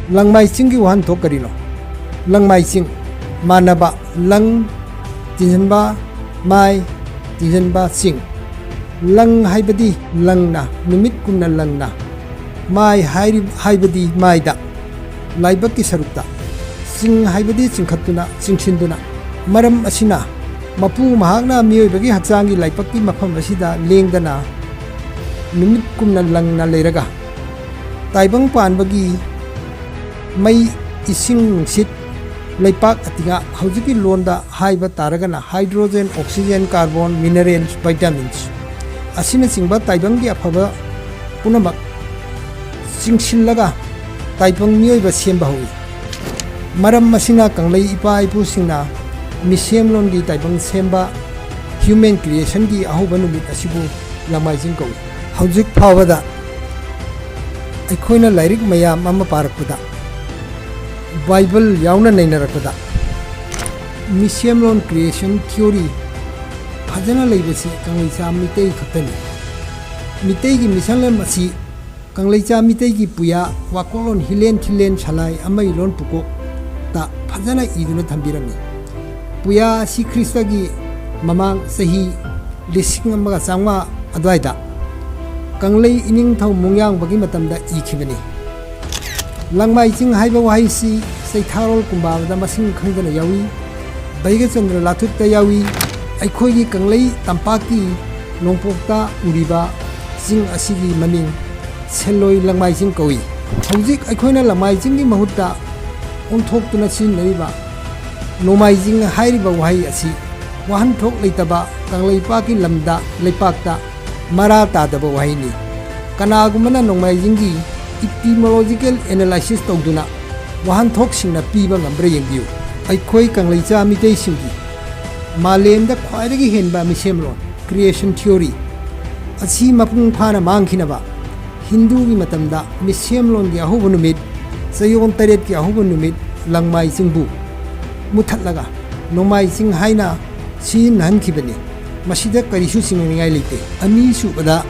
Langmaiching ki Onthok karino. Langmaiching manaba lang tinjanba mai tinjanba sing. Lang haibadi langna numit kumna langna. Mai haibadi maida. Laiwa ki sarukta. Sing haibadi singkhatuna singshinduna. Maram asina mapu mahakna miyoibagi haksangi laipaki mafam asida lengdana numit kumna langna leiraga. Taibang panbagi may ising sit laipak atinga haujiki londa haiba taragana hydrogen oxygen carbon minerals vitamins asina singba taibangi afaba punamak singsillaga taibang miyoiba semba hui maram masina kanglai ipa ipu singna misem longi taibang semba human creation gi ahuba numit asibu Langmaiching kawi haujik phawada aikoina lairik mayam ama parakpada Bible yauna nainarapada Mission Loan Creation Theory Fajana Laibasi Kanglaicha Mitei Khatani Mitei gi mission lem asi Kanglaicha Mitei gi puya wakolon hilen thilen chalai amai lon puko ta Fajana iduna thambirami puya si Krista gi mamang sahi lising amaga sangwa adwaida Kanglai ining thau mungyang bagi matamda ikhibani Langmaiching haiba wahaisi Saitharol kumbabada masing khangdana yawi Baiga Chandra Lathutta yawi Aikhoigi Kanglai Tampaki Nongpokta uriba Sing asigi maming Seloi Langmaiching kawi Haujik aikhoina Langmaiching gi mahutta Onthokpuna sinariba Nomaijing hairiba wahai asi Wahanthok leitaba Kanglai paki lamda leipakta mara tadaba wahini Kanagumana Nomaijing gi etymological analysis tawduna wahanthok singna piba ngambre yengbiu aikhoi kanglaicha mitei singi malemda khwaidagi henba misemlon creation theory asi mapung phana mangkhinaba hindu gi matamda misemlon gi ahubu numit sayon taret gi ahubu numit Langmaiching bu muthatlaga Nomaijing haina sin hankhibani masida karisu singingai leite ani subada